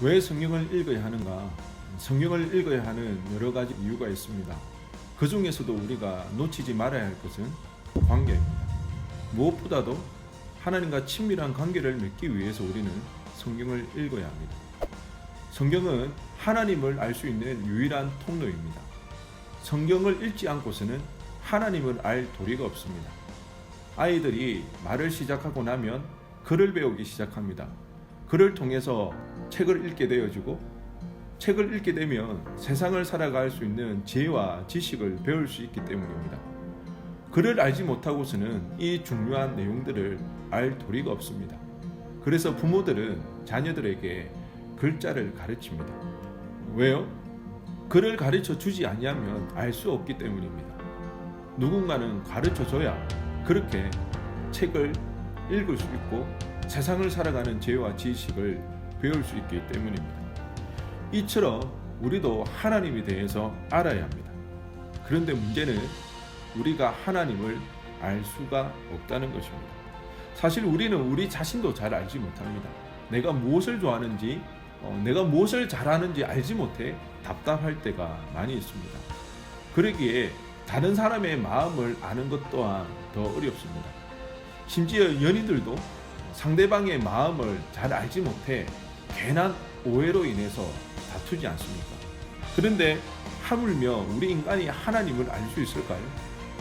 왜 성경을 읽어야 하는가? 성경을 읽어야 하는 여러 가지 이유가 있습니다. 그 중에서도 우리가 놓치지 말아야 할 것은 관계입니다. 무엇보다도 하나님과 친밀한 관계를 맺기 위해서 우리는 성경을 읽어야 합니다. 성경은 하나님을 알 수 있는 유일한 통로입니다. 성경을 읽지 않고서는 하나님을 알 도리가 없습니다. 아이들이 말을 시작하고 나면 글을 배우기 시작합니다. 글을 통해서 책을 읽게 되어지고, 책을 읽게 되면 세상을 살아갈 수 있는 지혜와 지식을 배울 수 있기 때문입니다. 글을 알지 못하고서는 이 중요한 내용들을 알 도리가 없습니다. 그래서 부모들은 자녀들에게 글자를 가르칩니다. 왜요? 글을 가르쳐 주지 아니하면 알 수 없기 때문입니다. 누군가는 가르쳐 줘야 그렇게 책을 읽을 수 있고 세상을 살아가는 지혜와 지식을 배울 수 있기 때문입니다. 이처럼 우리도 하나님에 대해서 알아야 합니다. 그런데 문제는 우리가 하나님을 알 수가 없다는 것입니다. 사실 우리는 우리 자신도 잘 알지 못합니다. 내가 무엇을 좋아하는지, 내가 무엇을 잘하는지 알지 못해 답답할 때가 많이 있습니다. 그러기에 다른 사람의 마음을 아는 것 또한 더 어렵습니다. 심지어 연인들도 상대방의 마음을 잘 알지 못해 괜한 오해로 인해서 다투지 않습니까? 그런데 하물며 우리 인간이 하나님을 알 수 있을까요?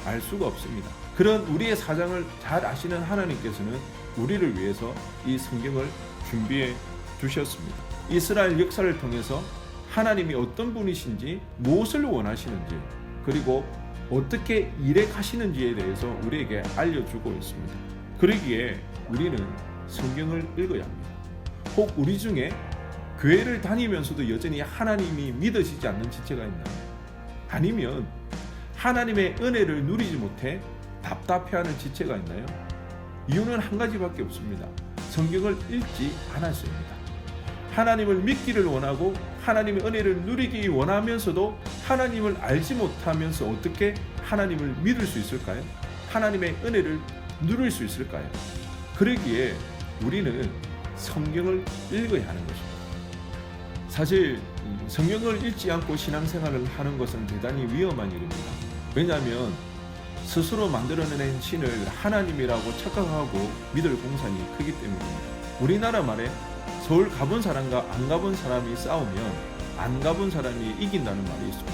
알 수가 없습니다. 그런 우리의 사정을 잘 아시는 하나님께서는 우리를 위해서 이 성경을 준비해 주셨습니다. 이스라엘 역사를 통해서 하나님이 어떤 분이신지, 무엇을 원하시는지, 그리고 어떻게 일행하시는지에 대해서 우리에게 알려주고 있습니다. 그러기에 우리는 성경을 읽어야 합니다. 혹 우리 중에 교회를 다니면서도 여전히 하나님이 믿어지지 않는 지체가 있나요? 아니면 하나님의 은혜를 누리지 못해 답답해하는 지체가 있나요? 이유는 한 가지밖에 없습니다. 성경을 읽지 않았습니다. 하나님을 믿기를 원하고 하나님의 은혜를 누리기 원하면서도 하나님을 알지 못하면서 어떻게 하나님을 믿을 수 있을까요? 하나님의 은혜를 누릴 수 있을까요? 그러기에 우리는 성경을 읽어야 하는 것입니다. 사실 성경을 읽지 않고 신앙생활을 하는 것은 대단히 위험한 일입니다. 왜냐하면 스스로 만들어낸 신을 하나님이라고 착각하고 믿을 공산이 크기 때문입니다. 우리나라 말에 서울 가본 사람과 안 가본 사람이 싸우면 안 가본 사람이 이긴다는 말이 있습니다.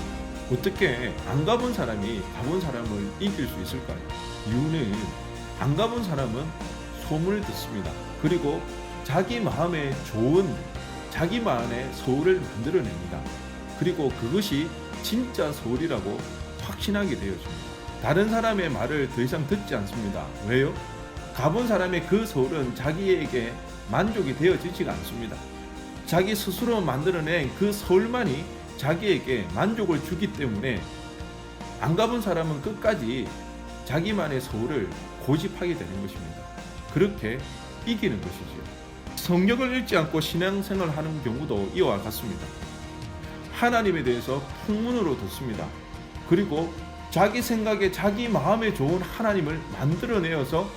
어떻게 안 가본 사람이 가본 사람을 이길 수 있을까요? 이유는 안 가본 사람은 소문을 듣습니다. 그리고 자기 마음에 좋은 자기만의 서울을 만들어냅니다. 그리고 그것이 진짜 서울이라고 확신하게 되어집니다. 다른 사람의 말을 더 이상 듣지 않습니다. 왜요? 가본 사람의 그 서울은 자기에게 만족이 되어지지가 않습니다. 자기 스스로 만들어낸 그 서울만이 자기에게 만족을 주기 때문에 안 가본 사람은 끝까지 자기만의 서울을 고집하게 되는 것입니다. 그렇게 이기는 것이죠. 성경을 읽지 않고 신앙생활을 하는 경우도 이와 같습니다. 하나님에 대해서 풍문으로 듣습니다. 그리고 자기 생각에 자기 마음에 좋은 하나님을 만들어내어서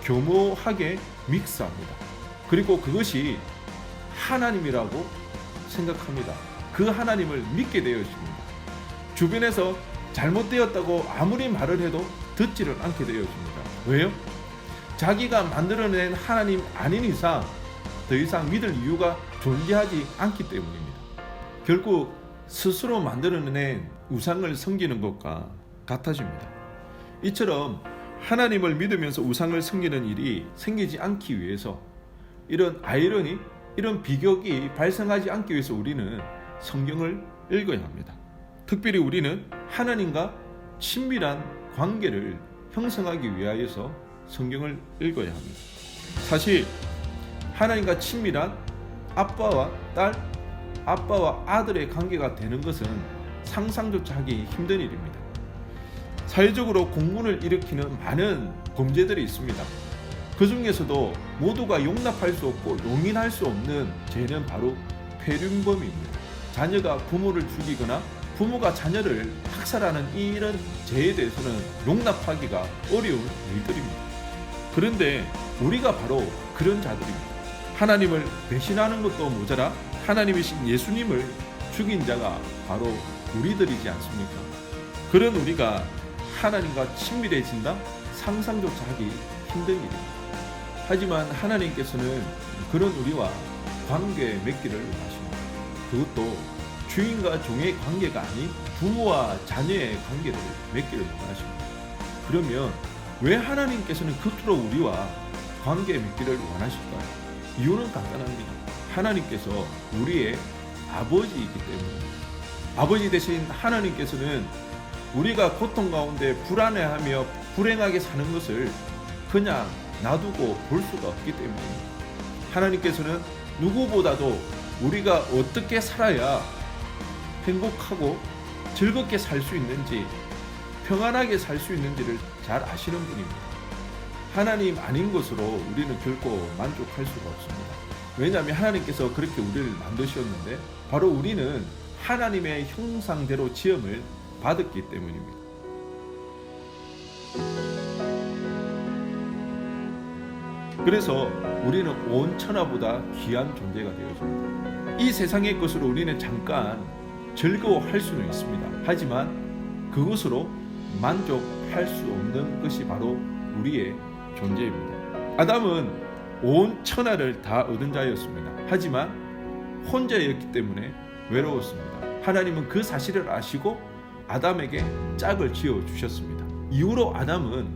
교모하게 믹스합니다. 그리고 그것이 하나님이라고 생각합니다. 그 하나님을 믿게 되어집니다. 주변에서 잘못되었다고 아무리 말을 해도 듣지를 않게 되어집니다. 왜요? 자기가 만들어낸 하나님 아닌 이상 더 이상 믿을 이유가 존재하지 않기 때문입니다. 결국 스스로 만들어낸 우상을 섬기는 것과 같아집니다. 이처럼 하나님을 믿으면서 우상을 섬기는 일이 생기지 않기 위해서 이런 아이러니, 이런 비격이 발생하지 않기 위해서 우리는 성경을 읽어야 합니다. 특별히 우리는 하나님과 친밀한 관계를 형성하기 위하여서 성경을 읽어야 합니다. 사실 하나님과 친밀한 아빠와 딸, 아빠와 아들의 관계가 되는 것은 상상조차 하기 힘든 일입니다. 사회적으로 공분을 일으키는 많은 범죄들이 있습니다. 그 중에서도 모두가 용납할 수 없고 용인할 수 없는 죄는 바로 폐륜범입니다. 자녀가 부모를 죽이거나 부모가 자녀를 학살하는 이런 죄에 대해서는 용납하기가 어려운 일들입니다. 그런데 우리가 바로 그런 자들입니다. 하나님을 배신하는 것도 모자라 하나님이신 예수님을 죽인 자가 바로 우리들이지 않습니까? 그런 우리가 하나님과 친밀해진다? 상상조차 하기 힘든 일입니다. 하지만 하나님께서는 그런 우리와 관계 맺기를 원하십니다. 그것도 주인과 종의 관계가 아닌 부모와 자녀의 관계를 맺기를 원하십니다. 그러면 왜 하나님께서는 그토록 우리와 관계 맺기를 원하실까요? 이유는 간단합니다. 하나님께서 우리의 아버지이기 때문입니다. 아버지 대신 하나님께서는 우리가 고통 가운데 불안해하며 불행하게 사는 것을 그냥 놔두고 볼 수가 없기 때문입니다. 하나님께서는 누구보다도 우리가 어떻게 살아야 행복하고 즐겁게 살 수 있는지, 평안하게 살 수 있는지를 잘 아시는 분입니다. 하나님 아닌 것으로 우리는 결코 만족할 수가 없습니다. 왜냐하면 하나님께서 그렇게 우리를 만드셨는데 바로 우리는 하나님의 형상대로 지음을 받았기 때문입니다. 그래서 우리는 온 천하보다 귀한 존재가 되어집니다. 이 세상의 것으로 우리는 잠깐 즐거워할 수는 있습니다. 하지만 그것으로 만족할 수 없는 것이 바로 우리의 존재입니다. 아담은 온 천하를 다 얻은 자였습니다. 하지만 혼자였기 때문에 외로웠습니다. 하나님은 그 사실을 아시고 아담에게 짝을 지어 주셨습니다. 이후로 아담은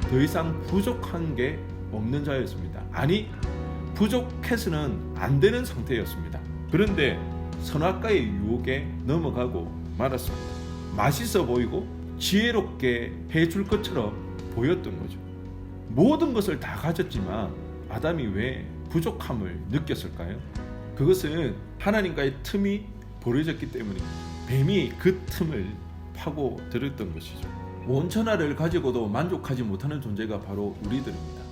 더 이상 부족한 게 없는 자였습니다. 아니, 부족해서는 안 되는 상태였습니다. 그런데 선악과의 유혹에 넘어가고 말았습니다. 맛있어 보이고 지혜롭게 해줄 것처럼 보였던 거죠. 모든 것을 다 가졌지만 아담이 왜 부족함을 느꼈을까요? 그것은 하나님과의 틈이 벌어졌기 때문입니다. 뱀이 그 틈을 파고 들었던 것이죠. 온 천하를 가지고도 만족하지 못하는 존재가 바로 우리들입니다.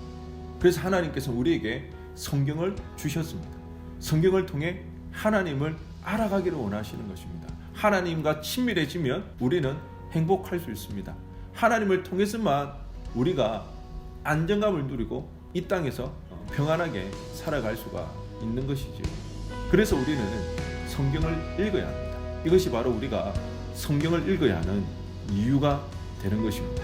그래서 하나님께서 우리에게 성경을 주셨습니다. 성경을 통해 하나님을 알아가기를 원하시는 것입니다. 하나님과 친밀해지면 우리는 행복할 수 있습니다. 하나님을 통해서만 우리가 안정감을 누리고 이 땅에서 평안하게 살아갈 수가 있는 것이죠. 그래서 우리는 성경을 읽어야 합니다. 이것이 바로 우리가 성경을 읽어야 하는 이유가 되는 것입니다.